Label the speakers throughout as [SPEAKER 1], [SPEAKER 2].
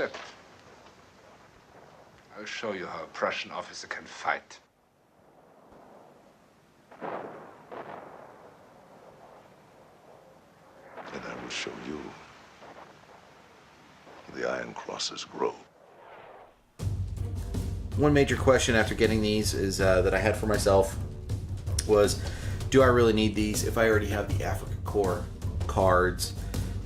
[SPEAKER 1] accept. I'll show you how a Prussian officer can fight.
[SPEAKER 2] And I will show you the Iron Cross's grove.
[SPEAKER 3] One major question after getting these is that I had for myself was, do I really need these if I already have the Africa Corps cards,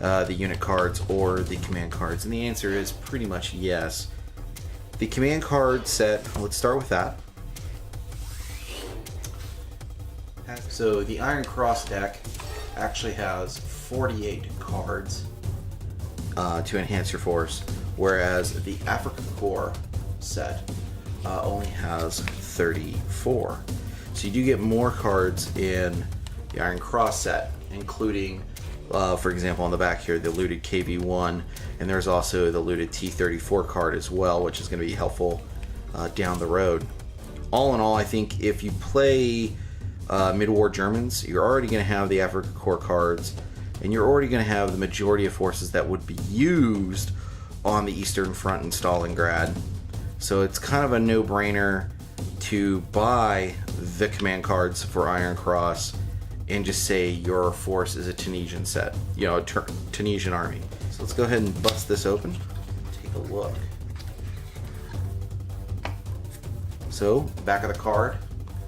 [SPEAKER 3] the unit cards, or the command cards? And the answer is pretty much yes. The command card set, let's start with that. So the Iron Cross deck actually has 48 cards to enhance your force, whereas the Africa Corps set only has 34. So you do get more cards in the Iron Cross set, including, for example, on the back here, the looted KV-1, and there's also the looted T-34 card as well, which is going to be helpful down the road. All in all, I think if you play MidWar Germans, you're already going to have the Africa Corps cards, and you're already going to have the majority of forces that would be used on the Eastern Front in Stalingrad. So it's kind of a no-brainer to buy the command cards for Iron Cross and just say your force is a Tunisian set, you know, a Tunisian army. So let's go ahead and bust this open and take a look. So, back of the card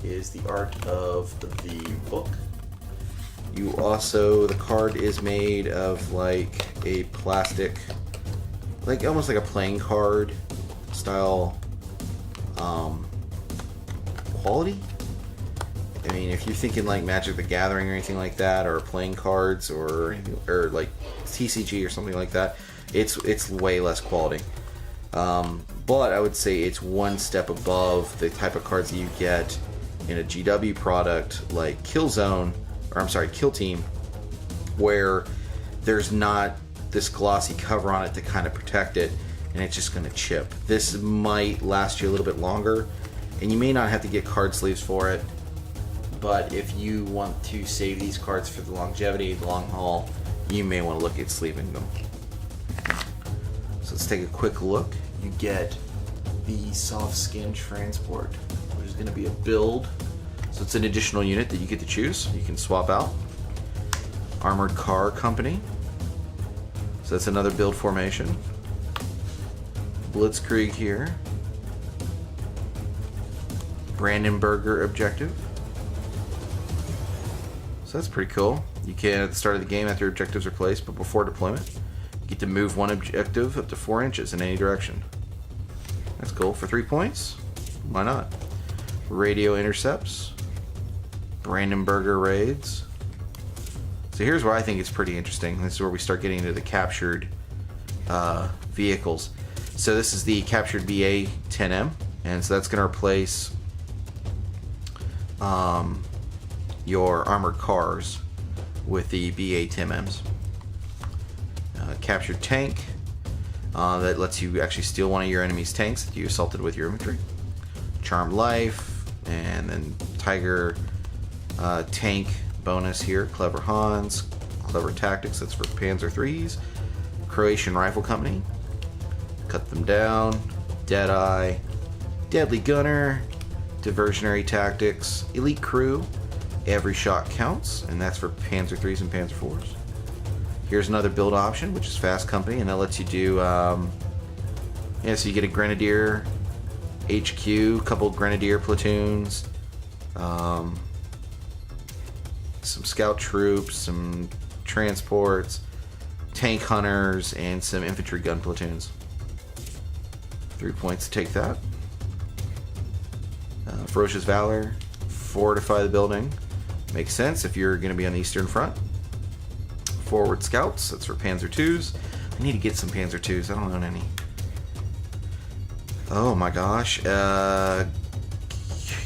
[SPEAKER 3] is the art of the book. You also, the card is made of like a plastic, like almost like a playing card style quality. I mean, if you're thinking like Magic the Gathering or anything like that, or playing cards, or like TCG or something like that, it's way less quality. But I would say it's one step above the type of cards that you get in a GW product like Kill Team, where there's not this glossy cover on it to kind of protect it, and it's just going to chip. This might last you a little bit longer, and you may not have to get card sleeves for it, but if you want to save these cards for the longevity, the long haul, you may want to look at sleeving them. So let's take a quick look. You get the soft skin transport, which is going to be a build. So it's an additional unit that you get to choose. You can swap out. Armored Car Company. So that's another build formation. Blitzkrieg here. Brandenburger Objective. So that's pretty cool. You can, at the start of the game, after objectives are placed, but before deployment, you get to move one objective up to 4 inches in any direction. That's cool. For 3 points? Why not? Radio intercepts. Brandenburger raids. So here's where I think it's pretty interesting. This is where we start getting into the captured vehicles. So this is the captured BA-10M, and so that's going to replace your armored cars with the BA-10Ms. Captured tank that lets you actually steal one of your enemy's tanks that you assaulted with your infantry. Charmed life, and then Tiger tank bonus here. Clever Hans, clever tactics, that's for Panzer IIIs. Croatian Rifle Company, cut them down. Deadeye, deadly gunner, diversionary tactics, elite crew. Every shot counts, and that's for Panzer IIIs and Panzer IVs. Here's another build option, which is Fast Company, and that lets you do, so you get a Grenadier HQ, a couple Grenadier platoons, some scout troops, some transports, tank hunters, and some infantry gun platoons. 3 points to take that. Ferocious Valor, fortify the building. Makes sense if you're going to be on the Eastern Front. Forward Scouts, that's for Panzer IIs. I need to get some Panzer IIs, I don't own any. Oh my gosh. You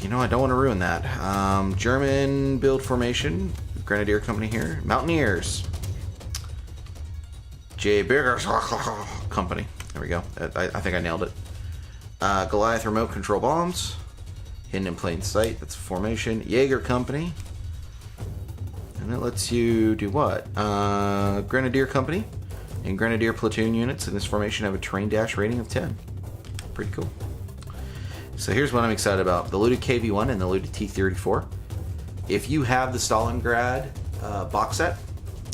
[SPEAKER 3] know, I don't want to ruin that. German build formation, Grenadier Company here. Mountaineers. J. Berger's Company. There we go. I think I nailed it. Goliath remote control bombs. Hidden in plain sight, that's a formation. Jaeger Company. And it lets you do what? Grenadier Company. And Grenadier platoon units in this formation have a terrain dash rating of 10. Pretty cool. So here's what I'm excited about. The looted KV-1 and the looted T-34. If you have the Stalingrad box set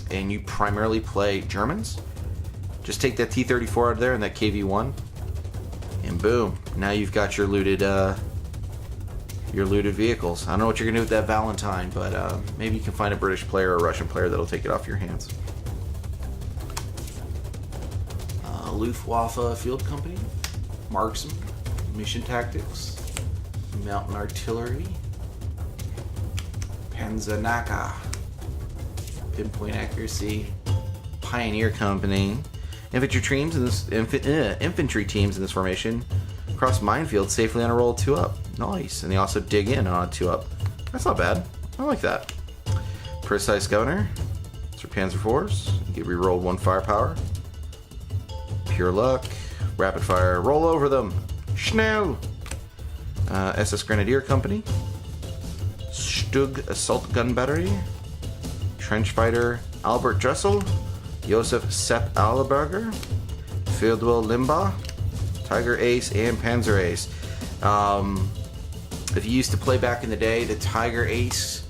[SPEAKER 3] and you primarily play Germans, just take that T-34 out of there and that KV-1, and boom, now you've got your looted vehicles. I don't know what you're gonna do with that Valentine, but maybe you can find a British player or a Russian player that'll take it off your hands. Luftwaffe Field Company, Marksman, Mission Tactics, Mountain Artillery, Panzernaka, Pinpoint Accuracy, Pioneer Company. Infantry teams in this formation cross minefields safely on a roll 2-up. Nice. And they also dig in on a 2-up. That's not bad. I like that. Precise Governor. It's for Panzer IVs. You get rerolled 1 firepower. Pure luck. Rapid fire. Roll over them. Schnell. SS Grenadier Company. Stug Assault Gun Battery. Trench Fighter Albert Dressel. Josef Sepp Allerberger. Fieldwell Limbaugh. Tiger Ace and Panzer Ace. If you used to play back in the day, the Tiger Ace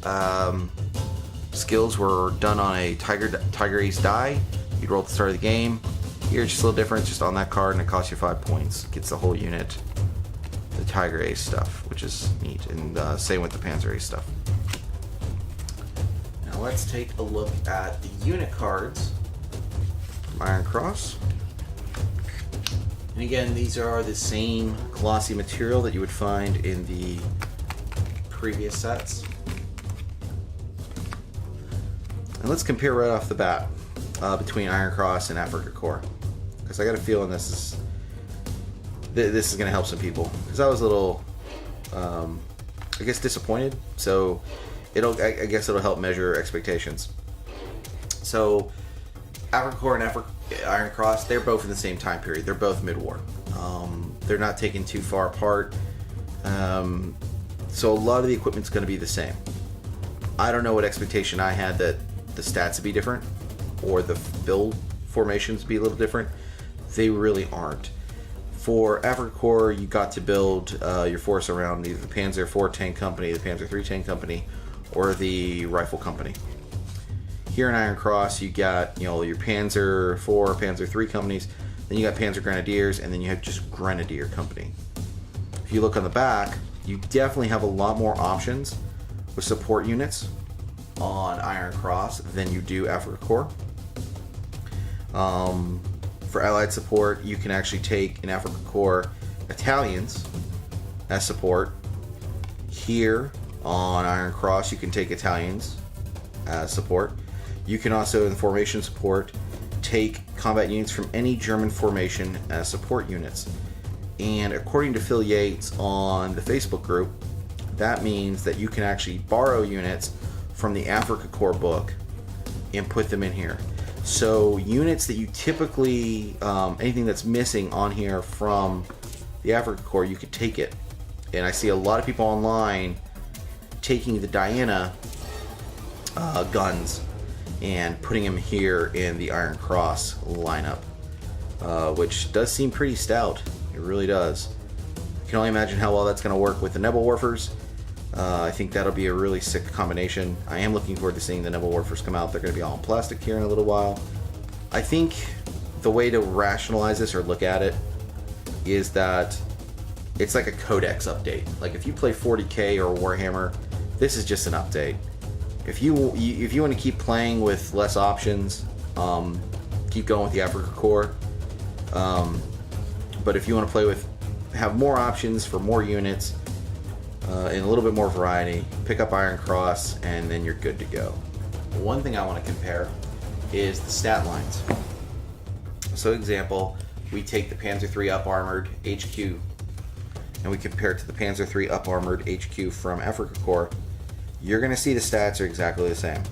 [SPEAKER 3] skills were done on a Tiger Ace die. You'd roll at the start of the game. Here it's just a little different, just on that card, and it costs you 5 points. Gets the whole unit. The Tiger Ace stuff, which is neat, and same with the Panzer Ace stuff. Now let's take a look at the unit cards from Iron Cross. And again, these are the same glossy material that you would find in the previous sets. And let's compare right off the bat between Iron Cross and Afrika Korps, because I got a feeling this is going to help some people. Because I was a little, I guess, disappointed. So I guess it'll help measure expectations. So Afrika Korps and Iron Cross, they're both in the same time period. They're both mid-war. They're not taken too far apart. So a lot of the equipment's going to be the same. I don't know what expectation I had that the stats would be different or the build formations be a little different. They really aren't. For Afrika Korps, you got to build your force around either the Panzer IV Tank Company, the Panzer III Tank Company, or the Rifle Company. Here in Iron Cross, you got your Panzer IV, Panzer III companies, then you got Panzer Grenadiers, and then you have just Grenadier Company. If you look on the back, you definitely have a lot more options with support units on Iron Cross than you do Afrika Korps. For Allied support, you can actually take in Afrika Korps Italians as support. Here on Iron Cross, you can take Italians as support. You can also, in formation support, take combat units from any German formation as support units. And according to Phil Yates on the Facebook group, that means that you can actually borrow units from the Afrika Korps book and put them in here. So units that you typically, anything that's missing on here from the Afrika Korps, you could take it. And I see a lot of people online taking the Diana guns and putting them here in the Iron Cross lineup, which does seem pretty stout. It really does. You can only imagine how well that's going to work with the Nebelwerfers. I think that'll be a really sick combination. I am looking forward to seeing the Nebelwerfers come out. They're going to be all in plastic here in a little while. I think the way to rationalize this or look at it is that it's like a codex update. Like if you play 40K or Warhammer, this is just an update. If you want to keep playing with less options, keep going with the Afrika Korps. But if you want to have more options for more units and a little bit more variety, pick up Iron Cross and then you're good to go. One thing I want to compare is the stat lines. So example, we take the Panzer III Up Armored HQ and we compare it to the Panzer III Up Armored HQ from Afrika Korps. You're going to see the stats are exactly the same.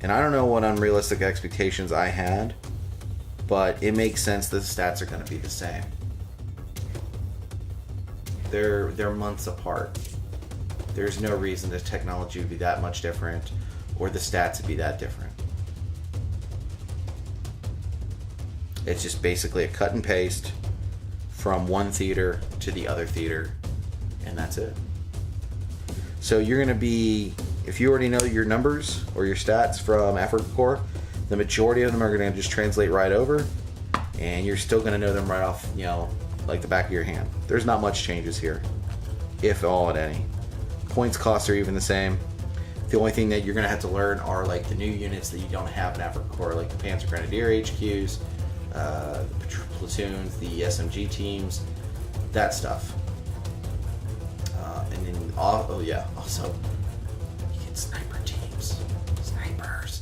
[SPEAKER 3] And I don't know what unrealistic expectations I had, but it makes sense that the stats are going to be the same. They're months apart. There's no reason the technology would be that much different or the stats would be that different. It's just basically a cut and paste from one theater to the other theater, and that's it. So you're going to be, if you already know your numbers or your stats from Africa Corps, the majority of them are going to just translate right over, and you're still going to know them right off, you know, like the back of your hand. There's not much changes here, if all at any. Points costs are even the same. The only thing that you're going to have to learn are like the new units that you don't have in Africa Corps, like the Panzer Grenadier HQs, the platoons, the SMG teams, that stuff. And then, oh yeah, also you get sniper teams, snipers.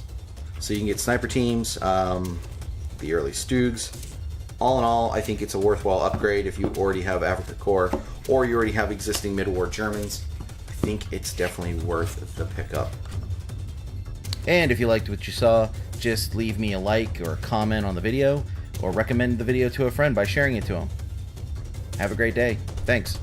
[SPEAKER 3] So you can get sniper teams, the early Stugs. All in all, I think it's a worthwhile upgrade if you already have Africa Corps or you already have existing mid-war Germans. I think it's definitely worth the pickup.
[SPEAKER 4] And if you liked what you saw, just leave me a like or a comment on the video, or recommend the video to a friend by sharing it to them. Have a great day. Thanks.